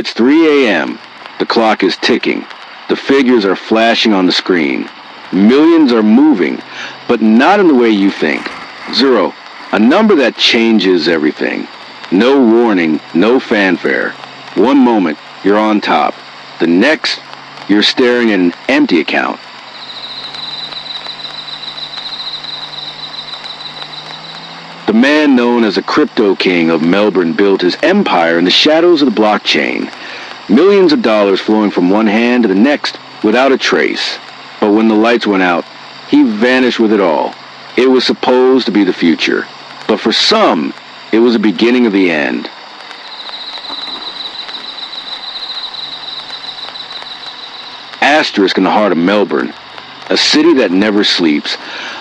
It's 3 a.m. The clock is ticking. The figures are flashing on the screen. Millions are moving, but not in the way you think. Zero, a number that changes everything. No warning, no fanfare. One moment, you're on top. The next, you're staring at an empty account. The man known as the Crypto King of Melbourne built his empire in the shadows of the blockchain. Millions of dollars flowing from one hand to the next without a trace. But when the lights went out, he vanished with it all. It was supposed to be the future. But for some, it was the beginning of the end. Asterisk in the heart of Melbourne, a city that never sleeps,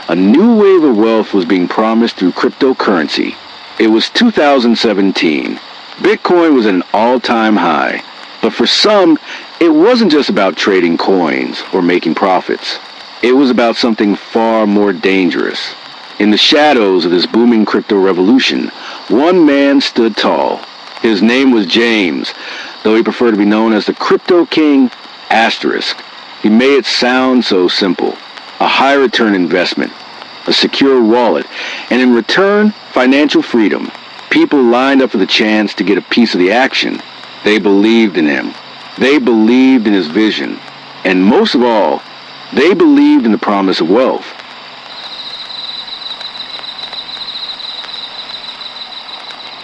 a new wave of wealth was being promised through cryptocurrency. It was 2017. Bitcoin was at an all-time high. But for some, it wasn't just about trading coins or making profits. It was about something far more dangerous. In the shadows of this booming crypto revolution, one man stood tall. His name was James, though he preferred to be known as the Crypto King asterisk. He made it sound so simple. A high return investment, a secure wallet, and in return, financial freedom. People lined up for the chance to get a piece of the action. They believed in him. They believed in his vision. And most of all, they believed in the promise of wealth.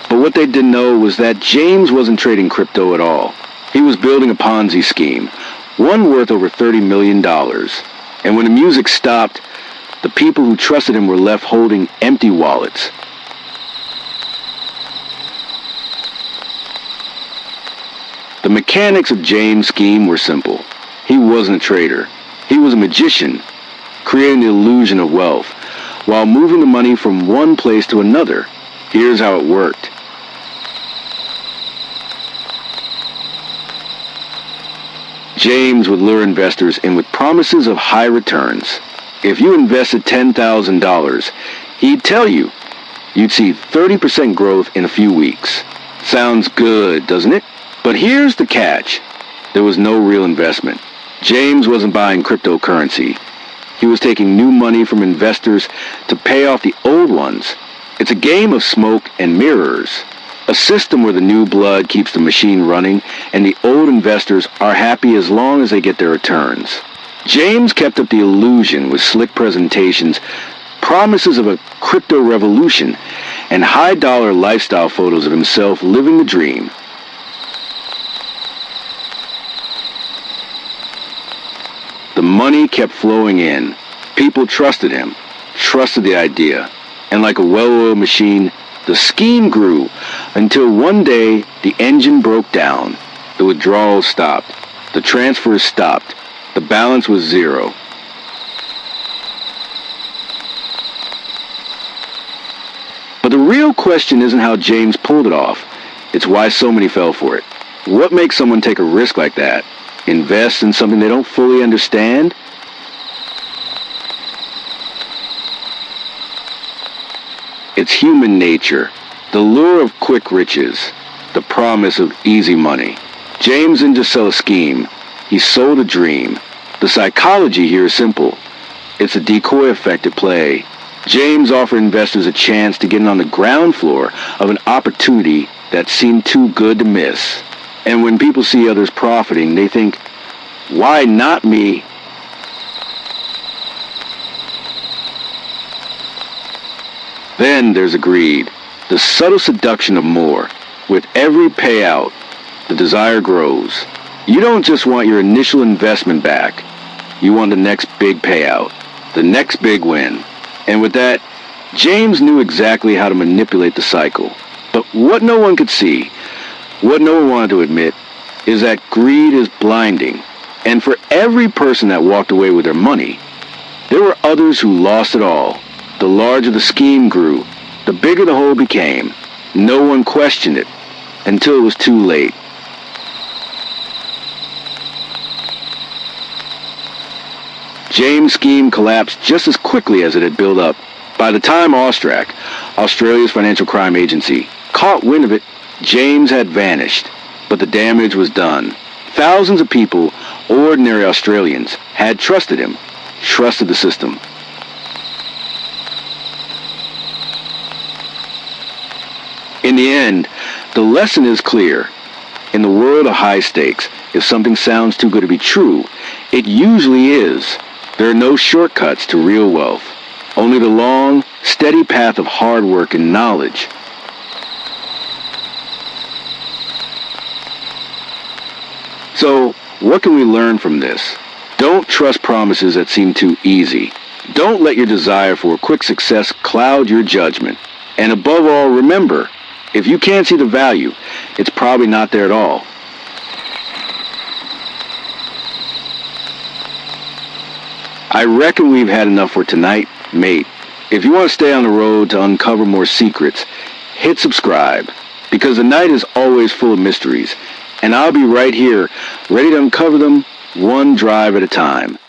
But what they didn't know was that James wasn't trading crypto at all. He was building a Ponzi scheme, one worth over $30 million. And when the music stopped, the people who trusted him were left holding empty wallets. The mechanics of James' scheme were simple. He wasn't a trader. He was a magician, creating the illusion of wealth, while moving the money from one place to another. Here's how it worked. James would lure investors in with promises of high returns. If you invested $10,000, he'd tell you you'd see 30% growth in a few weeks. Sounds good, doesn't it? But here's the catch. There was no real investment. James wasn't buying cryptocurrency. He was taking new money from investors to pay off the old ones. It's a game of smoke and mirrors. A system where the new blood keeps the machine running and the old investors are happy as long as they get their returns. James kept up the illusion with slick presentations, promises of a crypto revolution, and high-dollar lifestyle photos of himself living the dream. The money kept flowing in. People trusted him, trusted the idea, and like a well-oiled machine, the scheme grew until one day the engine broke down. The withdrawals stopped. The transfers stopped. The balance was zero. But the real question isn't how James pulled it off. It's why so many fell for it. What makes someone take a risk like that? Invest in something they don't fully understand? It's human nature, the lure of quick riches, the promise of easy money. James didn't just sell a scheme, he sold a dream. The psychology here is simple. It's a decoy effect at play. James offered investors a chance to get in on the ground floor of an opportunity that seemed too good to miss. And when people see others profiting, they think, why not me? Then there's greed, the subtle seduction of more. With every payout, the desire grows. You don't just want your initial investment back. You want the next big payout, the next big win. And with that, James knew exactly how to manipulate the cycle. But what no one could see, what no one wanted to admit, is that greed is blinding. And for every person that walked away with their money, there were others who lost it all. The larger the scheme grew, the bigger the hole became. No one questioned it until it was too late. James' scheme collapsed just as quickly as it had built up. By the time Australia's financial crime agency, caught wind of it, James had vanished. but the damage was done. Thousands of people, ordinary Australians, had trusted him, trusted the system. In the end, the lesson is clear. In the world of high stakes, if something sounds too good to be true, it usually is. There are no shortcuts to real wealth, only the long, steady path of hard work and knowledge. So, what can we learn from this? Don't trust promises that seem too easy. Don't let your desire for quick success cloud your judgment. And above all, remember, if you can't see the value, it's probably not there at all. I reckon we've had enough for tonight, mate. If you want to stay on the road to uncover more secrets, hit subscribe, because the night is always full of mysteries, and I'll be right here, ready to uncover them one drive at a time.